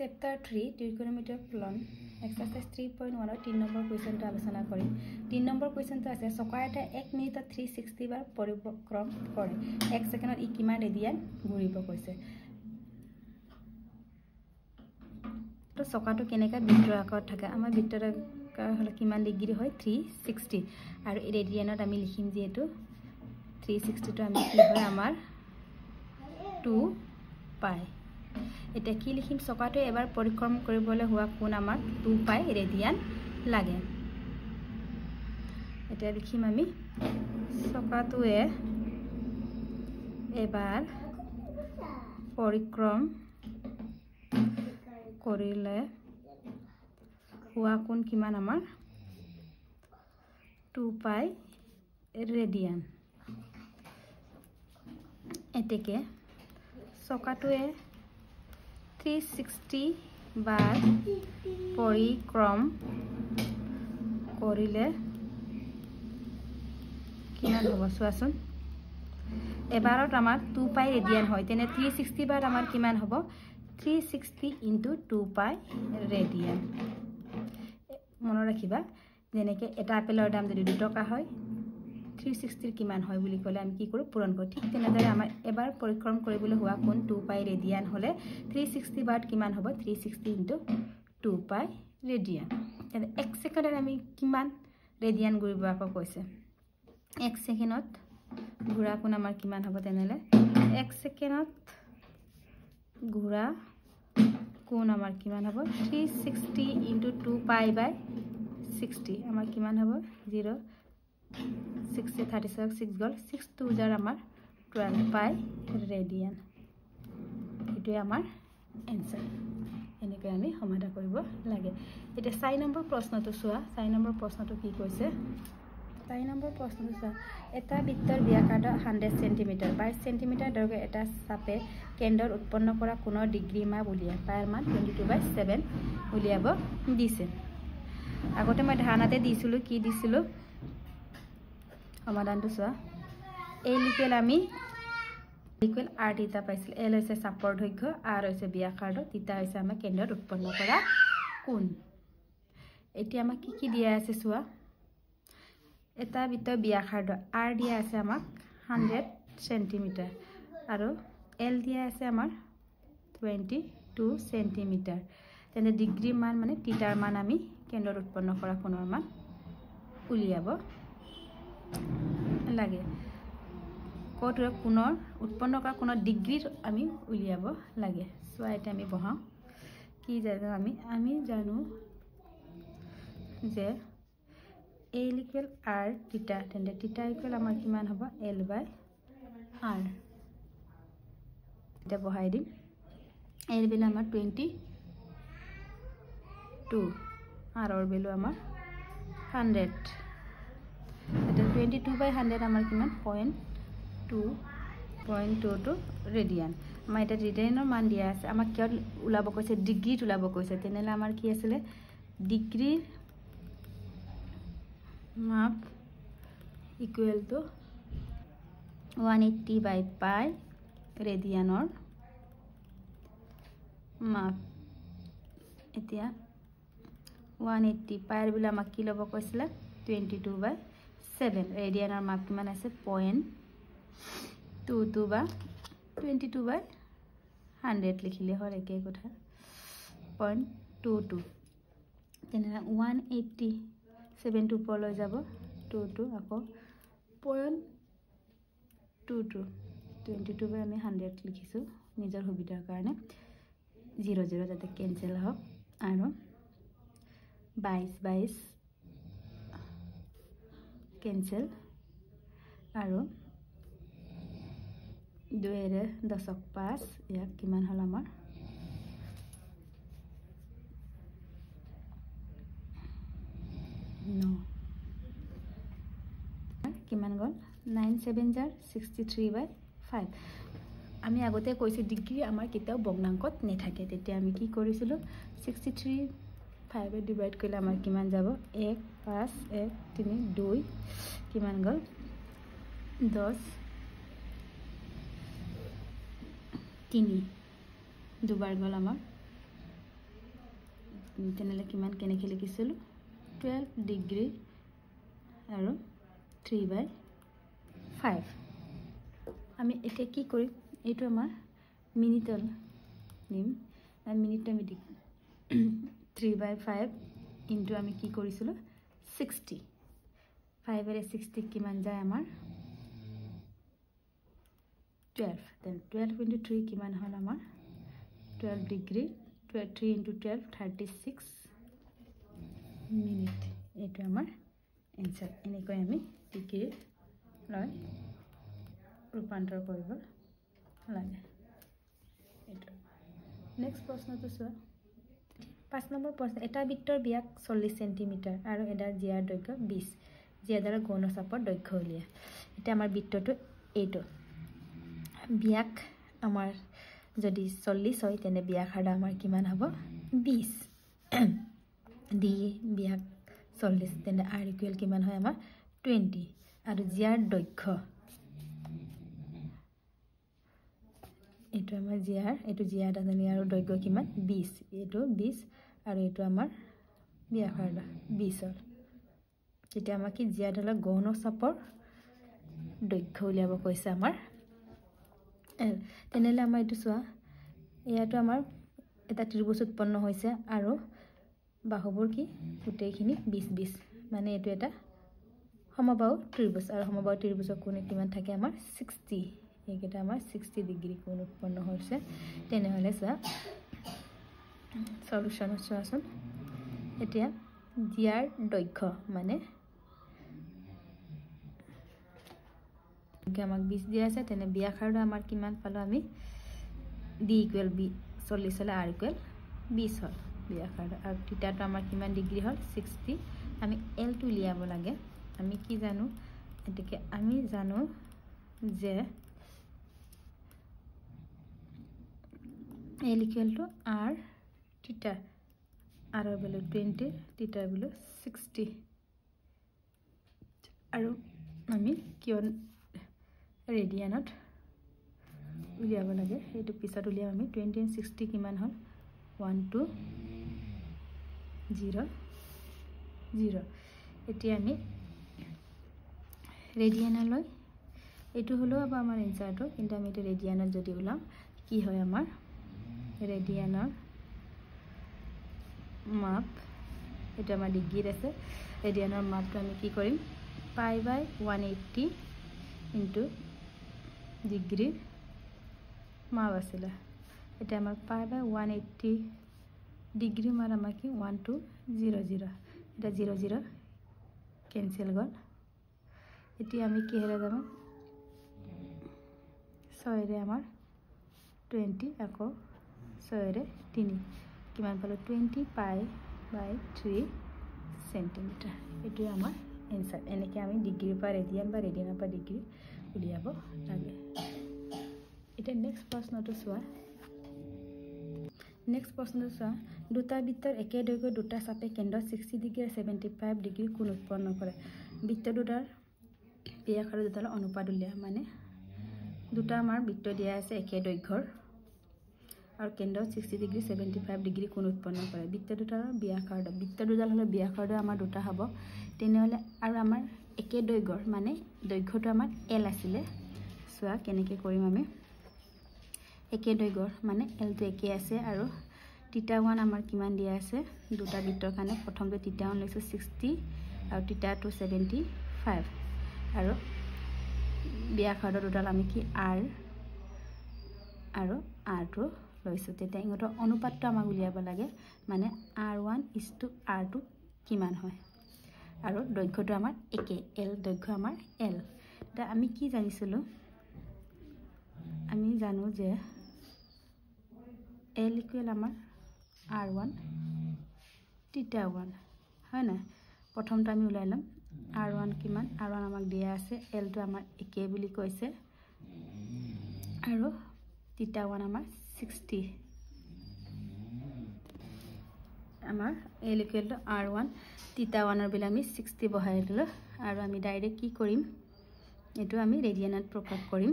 Chapter 3 Trigonometry Plan Exercise 3.1 3 number question to আলোচনা কৰিম 3 number question to আছে চকা এটা 1 মিনিটত 360 বাৰ পৰিক্ৰম কৰে 1 সেকেন্ডত ই কিমান ৰেডিয়ান ঘূৰিব কৈছে তো চকাটো কেনেকা বৃত্তৰ আকাৰত থাকে আমাৰ বৃত্তৰ আকাৰ হলে কিমান ডিগ্ৰী হয় 360 আৰু ৰেডিয়ানত আমি লিখিম যেটো 360 তো আমি কি হয় আমাৰ 2 পাই এটা কি লিখিম চকাটো এবাৰ পৰিক্ৰম কৰিবলৈ হোৱা কোণ আমাৰ 2 পাই ৰেডিয়ান লাগে এটা লিখিম আমি চকাটোৱে এবাৰ পৰিক্ৰম কৰিলে হোৱা কোণ কিমান আমাৰ 2 পাই ৰেডিয়ান এতেকে চকাটোৱে 360 বাৰ পৰিক্ৰম কৰিলে কিমান হ'ব চোৱাচোন এবাৰত আমাৰ 2 পাই ৰেডিয়ান হয় তেনে 360 বাৰ আমাৰ কিমান হ'ব 360 into 2 পাই ৰেডিয়ান মনত ৰাখিবা যেনেকৈ এটা আপেলৰ দাম যদি 2 টকা হয় 360 কিমান হয় বুলি ক'লে আমি কি কৰো পূৰণ কৰো ঠিক তেনেদৰে আমাৰ এবাৰ পৰিক্ৰম কৰিবলৈ হোৱা কোণ 2 পাই ৰেডিয়ান হলে 360 বাৰ কিমান হ'ব 360 into 2 পাই ৰেডিয়ান তেনে 1 সেকেন্ডত আমি কিমান ৰেডিয়ান ঘূৰিব আকৌ কৈছে 1 সেকেন্ডত ঘূৰা কোণ আমাৰ কিমান হ'ব তেনেলে 1 সেকেন্ডত ঘূৰা কোণ আমাৰ কিমান হ'ব 360 into 2 পাই বাই 60 আমাৰ কিমান হ'ব 0 6 36 6 গল 6 2 জাৰ আমাৰ 12 পাই ৰেডিয়ান এটো আমাৰ आंसर এনেকৈ আমি সমাধান কৰিব লাগে এটা 4 নম্বৰ প্ৰশ্নটো চোৱা 4 নম্বৰ প্ৰশ্নটো কি কৈছে 4 নম্বৰ প্ৰশ্নটো চোৱা এটা বৃত্তৰ ব্যাসাৰ্ধ 100 cm 22 cm দৈৰ্ঘ্য এটা চাপে কেন্দ্ৰত উৎপন্ন কৰা কোণৰ ডিগ্ৰী মাপ উলিয়া পায়ৰ মান 22/7 উলিয়াব দিছে আগতে মই ধাৰণাতে দিছিলো কি দিছিলো সমাধানটো চোৱা এ লিখেল আমি ইকুৱেল r থিটা পাইছিল l হৈছে চাপৰ দৈৰ্ঘ্য r হৈছে ব্যাসাৰ্ধ থিটা হৈছে আমাৰ কেন্দ্ৰত উৎপন্ন কৰা কোণ এতিয়া আমাক কি দিয়া আছে চোৱা এটা বৃত্তৰ ব্যাসাৰ্ধ r দিয়া আছে আমাক 100 cm আৰু l দিয়া আছে আমাৰ 22 cm তেনে ডিগ্ৰী মান মানে থিটাৰ মান আমি কেন্দ্ৰত উৎপন্ন কৰা কোণৰ মান উলিয়াব লাগে কোণৰ কোণৰ উৎপন্ন কৰা কোণৰ ডিগ্ৰী আমি উলিয়াব লাগে সো এটা আমি বহাও কি জানো আমি জানো যে a ইকুৱেল r থিটা তেন্তে থিটা ইকুৱেল আমাৰ কিমান হ'ব l/r এটা বহাই দিম l বিল আমাৰ 22 r ৰ ভ্যালু আমাৰ 100 এটা 22/100 আমাৰ কিমান 0.22 ৰেডিয়ান আমাৰ এটা ৰেডিয়ানৰ মান দিয়া আছে আমাক কি উলাব কৈছে ডিগ্ৰী উলাব কৈছে তেনেলে আমাৰ কি আছিল ডিগ্ৰী মাপ ইকুৱেল টু 180/পাই ৰেডিয়ানৰ মাপ এতিয়া 180 পাইৰ বিল আমাক কি লব কৈছিল 22/7 ৰেডিয়ানৰ মাপ কিমান আছে 0.22 বা 22/100 লিখিলে হয় একে কথা 0.22 তেনে 180 7 টু লৈ যাব 22 আকৌ 0.22 22 বাই আমি 100 লিখিছো নিজৰ সুবিধাৰ কাৰণে 0 0 যাতে কেনসেল হয় আৰু 22 কেনসেল আৰু 2.5 ইয়াক কিমান হল আমাৰ 9 কিমান গল 9 7 জাৰ 63/5 আমি আগতে কৈছে ডিগ্ৰী আমাৰ কেতিয়াও ভগ্নাংকত নেথাকে তেতিয়া আমি কি কৰিছিলো 63 5 এ ডিভাইড কৰিলে আমাৰ কিমান যাব 1 5 1 3 2 কিমান গল 10 3 দুবাৰ গল আমাৰ তেনেহ'লে কিমান কেনেকৈ লিখিছিলোঁ 12 ডিগ্ৰী আৰু 3/5 আমি এতিয়া কি কৰিম এইটো আমাৰ মিনিটল নিম মিনিট আমি 3/5 ইনটু আমি কি কৰিছিলোঁ 60 5 এৰে 60 কিমান যায় আমাৰ 12 then 12 into 3 কিমান হ'ল আমাৰ 12 ডিগ্ৰী 3 into 12 36 মিনিট এইটো আমাৰ এনসাৰ এনেকৈ আমি ডিগ্ৰী লৈ ৰূপান্তৰ কৰিব লাগে এইটো নেক্সট প্ৰশ্নটো চোৱা 5 নম্বৰ প্ৰশ্ন এটা বৃত্তৰ ব্যাস 40 সেন্টিমিটাৰ আৰু এডাল জিয়াৰ দৈৰ্ঘ্য 20 জিয়াদাৰ গৌণচাপৰ দৈৰ্ঘ্য উলিয়া এটা আমাৰ বৃত্তটো এইটো ব্যাস আমাৰ যদি 40 হয় তেনে ব্যাসাৰ্ধ আমাৰ কিমান হ'ব 20 ডি ব্যাস 40 তেনে r ইকুৱেল কিমান হয় আমাৰ 20 আৰু জিয়াৰ দৈৰ্ঘ্য এইটো আমাৰ জিয়াৰ এইটো জিয়াৰ দানি আৰু দৈৰ্ঘ্য কিমান 20 এইটো 20 আৰু এইটো আমাৰ ব্যাসাৰ্ধ 20 হ'ল তেতিয়া আমাক কি জিয়াদালৰ গৌণচাপৰ দৈৰ্ঘ্য উলিয়াব কৈছে আমাৰ তেনেহ'লে আমাৰ এইটো চোৱা ইয়াতো আমাৰ এটা ত্ৰিভুজ উৎপন্ন হৈছে আৰু বাহুবোৰ কি গোটেইখিনি 20 মানে এইটো এটা সমবাহু ত্ৰিভুজ আৰু সমবাহু ত্ৰিভুজৰ কোণ কিমান থাকে আমাৰ 60 এইকেইটা আমাৰ 60 ডিগ্ৰী কোণ উৎপন্ন হৈছে তেনেহ'লে চোৱা সলিউশন চোৱাচোন এতিয়া জিয়াৰ দৈৰ্ঘ্য মানে আমাক 20 দিয়া আছে তেনে ব্যাসাৰ্ধ আমাৰ কিমান পালো আমি d ইকুৱেল 40 হলে r ইকুৱেল 20 হ'ল ব্যাসাৰ্ধ আৰু থিটাটো আমাৰ কিমান ডিগ্ৰী হ'ল 60 আমি l টো উলিয়াব লাগে আমি কি জানো এতিকে আমি জানো যে l ইকুৱেল টু r থিটা r ৰ ভ্যালু 20 থিটাৰ ভ্যালু 60 আৰু আমি কিয়ন ৰেডিয়ানত উলিয়াব লাগে এইটো পিছত উলিয়াম আমি 20 and 60 কিমান হ'ল 1200 এতিয়া আমি ৰেডিয়ানলৈ এইটো হলো আবা আমাৰ এনসাৰটো কিন্তু আমি এটা ৰেডিয়ানত যদি উলাম কি হয় আমাৰ ৰেডিয়ানৰ মাপ এটা আমাৰ ডিগ্ৰীত আছে ৰেডিয়ানৰ মাপটো আমি কি কৰিম π/180 ইনটু ডিগ্ৰী মাপ আছিল এটা আমাৰ π/180 ডিগ্ৰী মাৰ আমাৰ কি 1200 এটা 00 কেনসেল গল এতিয়া আমি কি হেৰা যাম 6 ৰে আমাৰ 20 আকৌ 6 ৰে 3 কিমান পালো 20π/3 সেন্টিমিটাৰ এটো আমাৰ এনসাৰ এনেকে আমি ডিগ্ৰী পা ৰেডিয়ান বা ৰেডিয়ানৰ পা ডিগ্ৰী উলিয়াব লাগে এটা নেক্সট প্ৰশ্নটো চোৱা নেক্সট প্ৰশ্নটো চোৱা দুটা বৃত্তৰ একে দৈৰ্ঘ্যৰ দুটা চাপে কেন্দ্ৰত 60 ডিগ্ৰী আৰু 75 ডিগ্ৰী কোণ উৎপন্ন কৰে বৃত্ত দুটাৰ ব্যাস আৰু দুটাৰ অনুপাত উলিয়া মানে দুটা আমাৰ বৃত্ত দিয়া আছে একে দৈৰ্ঘ্যৰ আৰু কেন্দ্ৰত 60 ডিগ্ৰী 75 ডিগ্ৰী কোণ উৎপন্ন কৰে বৃত্ত দুটাৰ ব্যাসাৰ্ধ বৃত্ত দুডাল হলে ব্যাসাৰ্ধ আমাৰ দুটা হ'ব তেনেহলে আৰু আমাৰ একে দৈৰ্ঘ্যৰ মানে দৈৰ্ঘ্যটো আমাৰ l আছিলে সোৱা কেনেকৈ কৰিম আমি একে দৈৰ্ঘ্যৰ মানে l টো একে আছে আৰু থিটা 1 আমাৰ কিমান দিয়া আছে দুটা বৃত্তৰ কাৰণে প্ৰথমতে থিটা 1 লৈছো 60 আৰু থিটা 2 75 আৰু ব্যাসাৰ্ধ দুডাল আমি কি r আৰু r2 লৈছো তেতিয়া ইহঁতৰ অনুপাতটো আমাক উলিয়াব লাগে মানে r1:r2 কিমান হয় আৰু দৈৰ্ঘ্যটো আমাৰ একে l দৈৰ্ঘ্য আমাৰ l এটা আমি কি জানিছিলো আমি জানো যে l ইকুৱেল আমাৰ r1 থিটা 1 হয় না প্ৰথমটো আমি উলাইলাম r1 কিমান r1 আমাক দিয়া আছে l টো আমাৰ একে বুলি কৈছে আৰু থিটা 1 আমাৰ 60 আমাৰ l ইকুৱেল টু r1 থিটা 1 ৰ বিলা আমি 60 বহাই দিলো আৰু আমি ডাইৰেক্ট কি কৰিম এটো আমি ৰেডিয়ানত প্ৰকাশ কৰিম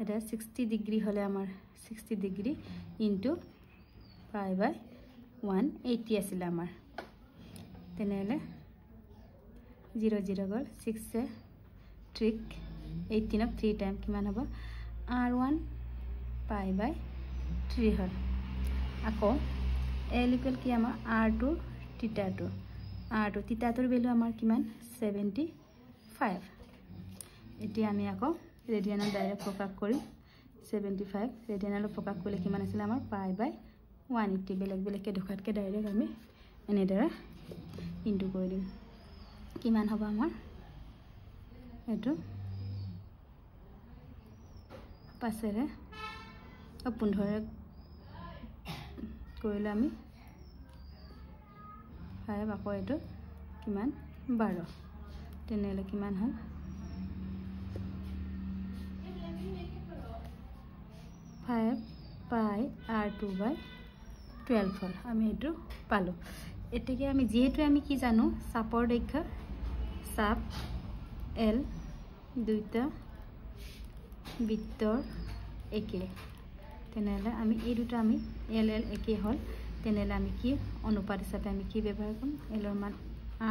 এটা 60 ডিগ্ৰী হলে আমাৰ 60 ডিগ্ৰী ইনটু পাই বাই 180 আছিল আমাৰ তেনেহলে 0 0 গল 6 ট্ৰিক 18 of 3 টাইম কিমান হ'ব r1 পাই বাই 3 হল আকৌ l ইকুৱেল কি আমাৰ r2 থিটা 2 r2 থিটা 2 ৰ ভ্যালু আমাৰ কিমান 75 এতিয়া আমি আকৌ ৰেডিয়ানত ডাইৰেক্ট প্ৰকাশ কৰিম 75 ৰেডিয়ানত প্ৰকাশ কৰিলে কিমান আছিল আমাৰ পাই বাই 180 বেলেগ বেলেগকে ঢোকাতকে ডাইৰেক্ট আমি এনেদৰে ইনটু কৰি দিম কিমান হ'ব আমাৰ এটো পাছেৰে 15 কৰিলে আমি 5 আকৌ এটো কিমান 12 তেনেহলে কিমান হ'ল 5 পাই r2 বাই 12 হল আমি এটো পালো এটিকে আমি যেহেতু আমি কি জানো চাপৰ দৈৰ্ঘ্য চাপ l দুইটা বৃত্তৰ একে তেনেহলে আমি এই দুটা আমি l l একে হল তেনেহলে আমি কি অনুপাত হিচাপে আমি কি ব্যৱহাৰ কৰিম l ৰ মান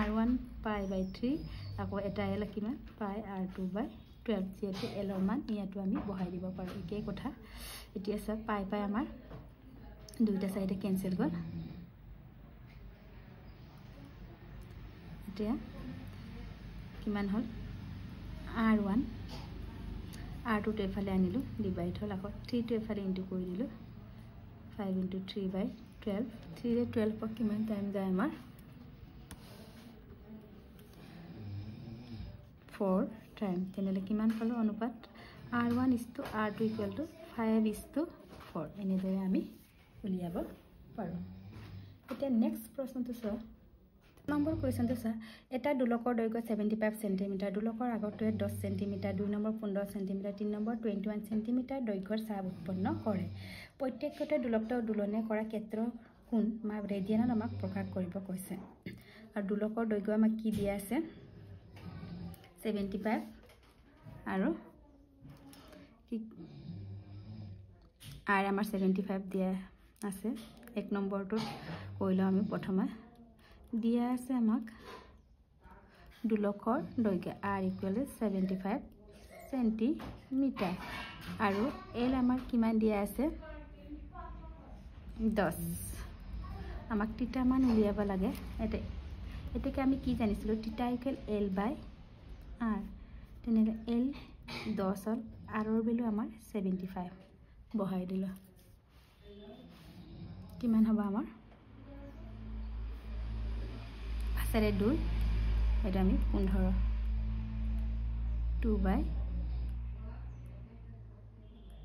r1 পাই বাই 3 আকৌ এটা l কিমান পাই r2 বাই 12 যেতে l ৰ মান ইয়াটো আমি বহাই দিব পাৰো একে কথা এতিয়া সব পাই পাই আমাৰ দুইটা সাইডে ক্যান্সেল গল এতিয়া কিমান হল r1 r2 টো এফালে আনিলো ডিভাইড হল আকৌ 3 টো এফালে ইনটু কৰি দিলো 5 into 3 by 12 3 रे 12 पर किमान टाइम जाए हमार 4 टाइम तेनेले किमान पालो अनुपात r1 is to r2 equal to 5 is to 4 एने दरे आमी उलियाब पारो এতিয়া নেক্সট প্ৰশ্নটো চ নম্বৰ কোৱেশ্চনটো চ এটা দুলকৰ দৈৰ্ঘ্য 75 সেমি দুলকৰ আগটোৱে 10 সেমি 2 নম্বৰ 15 সেমি 3 নম্বৰ 21 সেমি দৈৰ্ঘ্যৰ চাপ উৎপন্ন কৰে প্ৰত্যেকতে দুলকটো দুলনে কৰা ক্ষেত্ৰ কোণ মা ৰেডিয়ানত আমাক প্ৰকাশ কৰিব কৈছে আৰু দুলকৰ দৈৰ্ঘ্য আমাক কি দিয়া আছে 75 আৰু কি আৰ আমাৰ 75 দিয়া আছে এক নম্বৰটো কইলো আমি প্ৰথমে দিয়া আছে আমাক দুলকৰ দৈৰ্ঘ্য r equal 75 সেন্টিমিটাৰ আৰু l আমাৰ কিমান দিয়া আছে 10 আমাক থিটা মান উলিয়াব লাগে এটাকে আমি কি জানিছিলো থিটা ইকুৱেল l বাই r তেনেহলে l 10 হল r ৰ ভ্যালু আমাৰ 75 বহাই দিল কিমান হ'ব আমাৰ আছেৰে 2 এটা আমি 15 2 বাই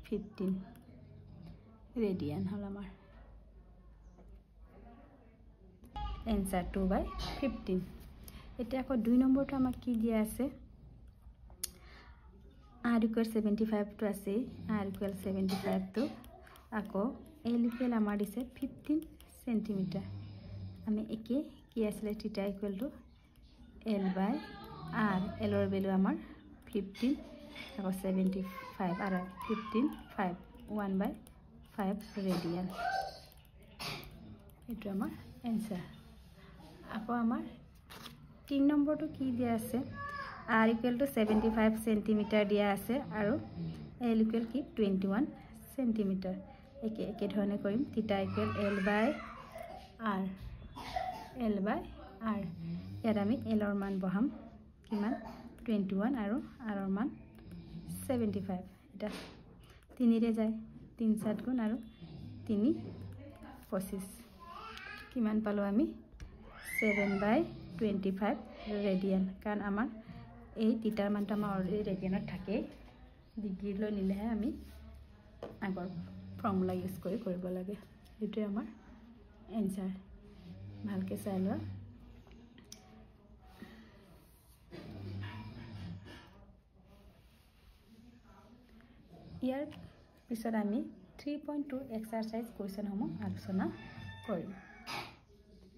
15 ৰেডিয়ান হল আমাৰ এনসাৰ 2 বাই 15 এটা আকৌ 2 নম্বৰটো আমাক কি দিয়া আছে r equal 75 to আছে r equal 75 to আকৌ l equal আমাৰ দিছে 15 সেন্টিমিটাৰ আমি একে কি আসলে থিটা equal to l by r l ৰ ভ্যালু আমাৰ 15 আকৌ 75 আৰু 15 5 1 by 5 ৰেডিয়ান এটো আমাৰ आंसर আকৌ আমাৰ 3 নম্বৰটো কি দিয়া আছে r equal to 75 সেন্টিমিটাৰ দিয়া আছে আৰু l equal কি 21 সেন্টিমিটাৰ একে ধৰণে কৰিম থিটা equal l by r ইয়াত আমি l ৰ মান বহাম কিমান 21 আৰু r ৰ মান 75 এটা 3 ৰে যায় 3 7 গুণ আৰু 3 25 কিমান পালো আমি 7 by 25 ৰেডিয়ান কাৰণ আমাৰ এই থিটাৰ মানটো আমাৰ অলৰেডি ৰেডিয়ানত থাকে ডিগ্ৰী লৈ নিলেহে আমি আগৰ ফৰ্মুলা ইউজ কৰি কৰিব লাগে এটো আমাৰ आंसर ভালকে চাই লোৱা ইয়াৰ পিছত আমি 3.2 এক্সাৰসাইজ কোৱেশ্চন সমূহ আলোচনা কৰিম